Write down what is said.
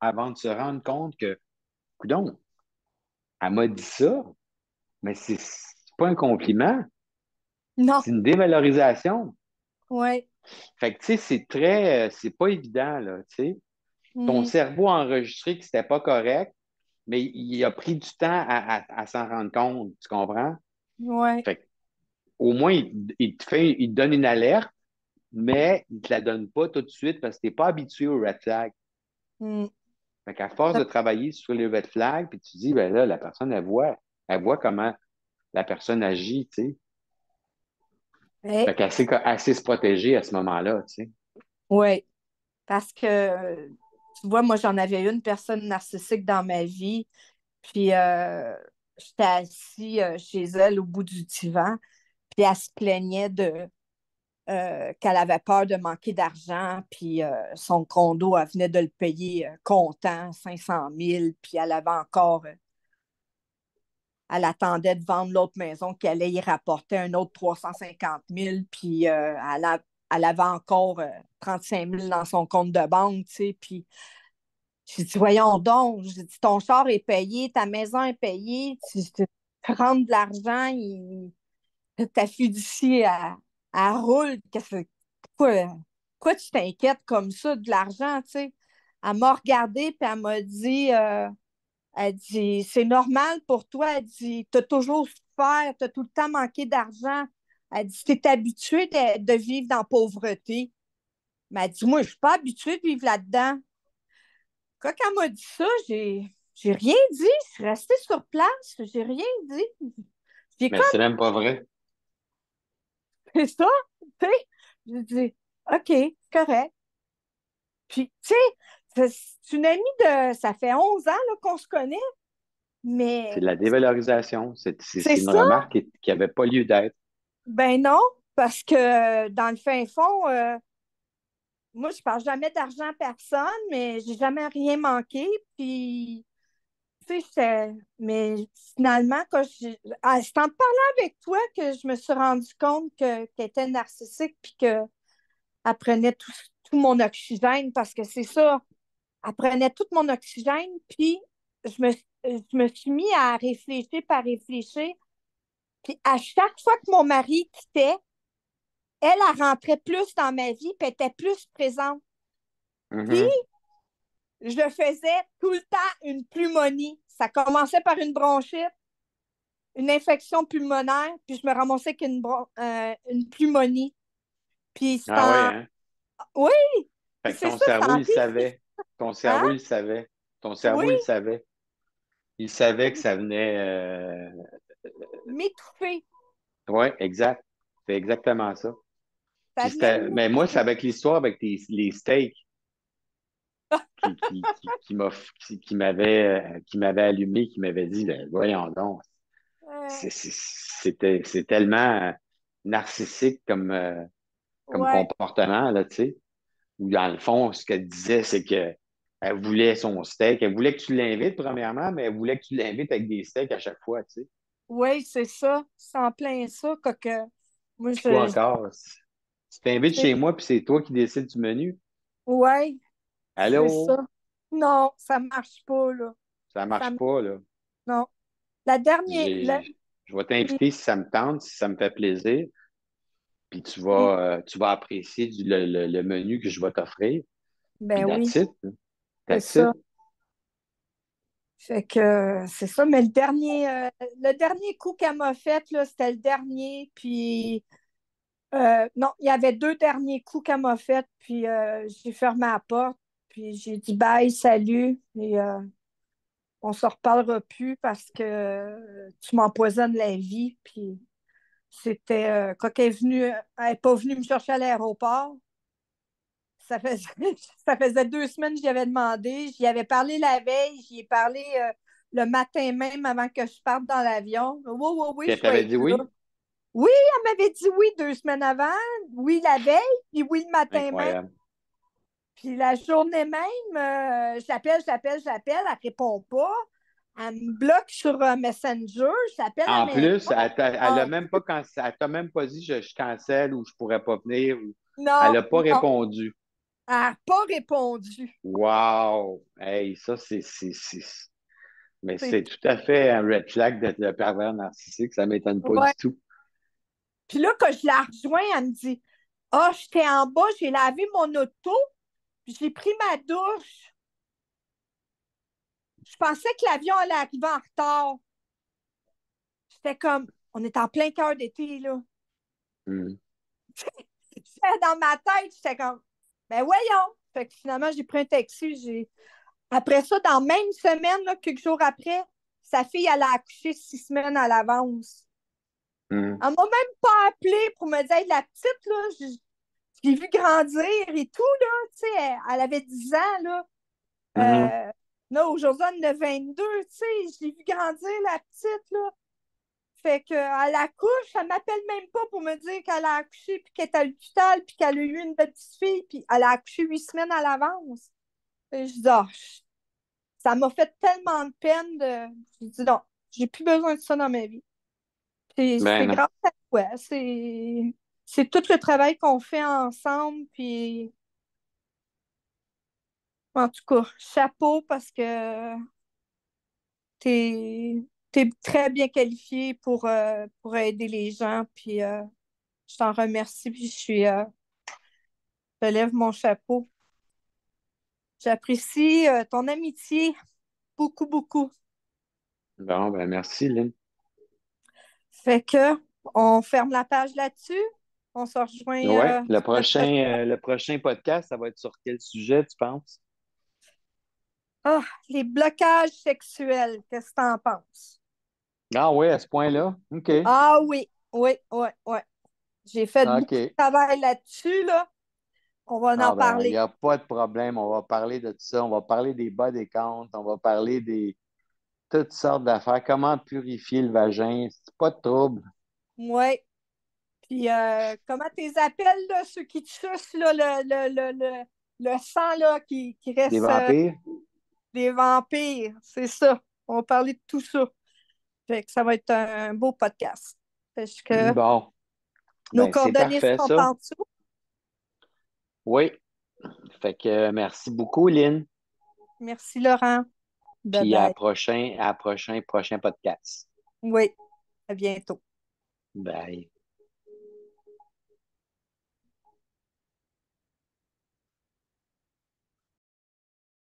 avant de se rendre compte que, coudonc, elle m'a dit ça, mais c'est pas un compliment, Non, c'est une dévalorisation. ouais. Fait que, tu sais, c'est pas évident, là, tu sais. Ton Mm, cerveau a enregistré que c'était pas correct, mais il a pris du temps à s'en rendre compte, tu comprends? ouais. Fait que, au moins, il te donne une alerte, mais il te la donne pas tout de suite parce que t'es pas habitué au red flag. Mm. Fait qu'à force de travailler sur les red flags, puis tu dis, ben là, la personne, elle voit comment la personne agit, tu sais. Fait Ouais, qu'elle sait se protéger à ce moment-là, tu sais. ouais. Parce que, tu vois, moi, j'en avais une personne narcissique dans ma vie. Puis, j'étais assise chez elle au bout du divan. Puis, elle se plaignait qu'elle avait peur de manquer d'argent. Puis, son condo, elle venait de le payer comptant, 500 000. Puis, elle attendait de vendre l'autre maison qui allait y rapporter un autre 350 000. Puis, elle avait encore 35 000 dans son compte de banque, tu sais. Puis, j'ai dit, voyons donc, j'ai dit, ton char est payé, ta maison est payée, tu rentres de l'argent, ta fiducie, elle roule. Pourquoi, pourquoi tu t'inquiètes comme ça de l'argent, tu sais? Elle m'a regardée, puis elle dit, c'est normal pour toi. Elle dit, tu as toujours souffert, tu as tout le temps manqué d'argent. Elle dit, tu es habitué de vivre dans la pauvreté. Mais elle dit, moi, je ne suis pas habituée de vivre là-dedans. Quand elle m'a dit ça, j'ai rien dit. Je suis restée sur place. J'ai rien dit. J'ai Mais comme c'est même pas vrai. fait ça. Tu sais, j'ai dit, OK, correct. Puis, tu sais, c'est une amie ça fait 11 ans là, qu'on se connaît, C'est mais de la dévalorisation. c'est C'est une ça. remarque qui avait pas lieu d'être. Ben non, parce que dans le fin fond, moi, je parle jamais d'argent à personne, mais j'ai jamais rien manqué. Puis, tu sais, mais finalement, c'est en te parlant avec toi que je me suis rendu compte qu'elle était narcissique puis qu'elle prenait tout mon oxygène parce que c'est ça, elle prenait tout mon oxygène. Puis, je me suis mis à réfléchir par réfléchir. Puis, à chaque fois que mon mari quittait, elle rentrait plus dans ma vie puis elle était plus présente. Puis, Mhm. je faisais tout le temps une pneumonie. Ça commençait par une bronchite, une infection pulmonaire, puis je me ramassais avec une pneumonie. Puis c'est Ah oui, en... hein? Oui, Fait puis que c'est ton ça, c'est cerveau, il empirique. savait. Ton Hein? cerveau, il savait. Ton Oui, cerveau, il savait. Il savait que ça venait. m'étouffer. Oui, exact. C'est exactement ça. Ça Puis venait mais moi, c'est m'étouffer. avec l'histoire avec les steaks qui m'avait allumé, qui m'avait dit, ben, voyons donc, c'est tellement narcissique comme Ouais, comportement, là, tu sais. Où dans le fond, ce qu'elle disait, c'est que elle voulait son steak. Elle voulait que tu l'invites, premièrement, mais elle voulait que tu l'invites avec des steaks à chaque fois, tu sais. ouais, c'est ça. C'est en plein ça. Que moi, Puis quoi encore? Tu t'invites c'est- chez moi, puis c'est toi qui décides du menu. ouais, c'est ça. Allô? Non, ça marche pas, là. Ça Ça, marche pas, là. non. La dernière, Je vais t'inviter si ça me tente, si ça me fait plaisir, puis mm, tu vas apprécier le menu que je vais t'offrir. Puis ben that's oui, it. c'est That's it. ça. Fait que c'est ça, mais le dernier coup qu'elle m'a fait, là, c'était le dernier. Puis non, il y avait deux derniers coups qu'elle m'a fait, puis j'ai fermé la porte, puis j'ai dit bye, salut, et on se reparlera plus parce que tu m'empoisonnes la vie. Puis c'était quand elle n'est pas venue me chercher à l'aéroport. Ça faisait, ça faisait 2 semaines que j'y avais demandé. J'y avais parlé la veille, j'y ai parlé le matin même avant que je parte dans l'avion. Oui, oui, oui, Puis je elle vais t'avait être dit là. oui? Oui, elle m'avait dit oui 2 semaines avant, oui la veille, puis oui le matin même. Incroyable. Puis la journée même, j'appelle, elle répond pas. Elle me bloque sur Messenger, j'appelle à la En maison. plus, elle a Non, même pas elle t'a même pas dit je cancelle ou je pourrais pas venir. Elle non, a pas non. répondu. Elle n'a pas répondu. Wow! Hey, ça, mais C'est- c'est tout à fait un red flag d'être le pervers narcissique. Ça ne m'étonne pas Ouais. du tout. Puis là, quand je la rejoins, elle me dit, ah, j'étais en bas, j'ai lavé mon auto, puis j'ai pris ma douche. Je pensais que l'avion allait arriver en retard. J'étais comme, on est en plein cœur d'été, là. Hmm. Dans ma tête, j'étais comme, ben voyons. Fait que finalement, j'ai pris un taxi. Après ça, dans la même semaine, là, quelques jours après, sa fille, elle a accouché 6 semaines à l'avance. Hmm. Elle m'a même pas appelé pour me dire, hey, la petite, là, je l'ai vue grandir et tout, là. Tu sais, elle avait 10 ans, là. Mhm. Là, aujourd'hui, elle en a 22, tu sais. Je l'ai vue grandir, la petite, là. Fait qu'à la couche, elle m'appelle même pas pour me dire qu'elle a accouché, puis qu'elle est à l'hôpital, puis qu'elle a eu une petite fille, puis elle a accouché 8 semaines à l'avance. Et je dis, ah, ça m'a fait tellement de peine de. J'ai dit non, j'ai plus besoin de ça dans ma vie. Puis Ben c'est non. grâce à toi. C'est tout le travail qu'on fait ensemble. Puis en tout cas, chapeau parce que t'es très bien qualifié pour aider les gens. Puis je t'en remercie. Puis je lève mon chapeau. J'apprécie ton amitié beaucoup, beaucoup. Bon, ben merci, Lynn. Fait que on ferme la page là-dessus. On se rejoint Ouais, semaine prochaine. le prochain podcast, ça va être sur quel sujet, tu penses? Ah, les blocages sexuels, qu'est-ce que t'en penses? Ah oui, à ce point-là? OK. Ah oui, oui, oui, oui. J'ai fait beaucoup de OK. travail là-dessus, là. On va en Ah ben, il n'y parler. a pas de problème. On va parler de tout ça. On va parler des bas des comptes. On va parler des toutes sortes d'affaires. Comment purifier le vagin. C'est pas de trouble. Oui. Puis, comment tu les appelles, là, ceux qui te sucent, là, le sang, là, qui Des reste vampires? des vampires. C'est ça. On va parler de tout ça. Fait que ça va être un beau podcast. Parce que Bon. nos Ben, c'est coordonnées parfait, seront ça. en dessous. Oui. Fait que merci beaucoup, Lynn. Merci, Laurent. Bye Puis bye. prochain podcast. Oui, à bientôt. Bye.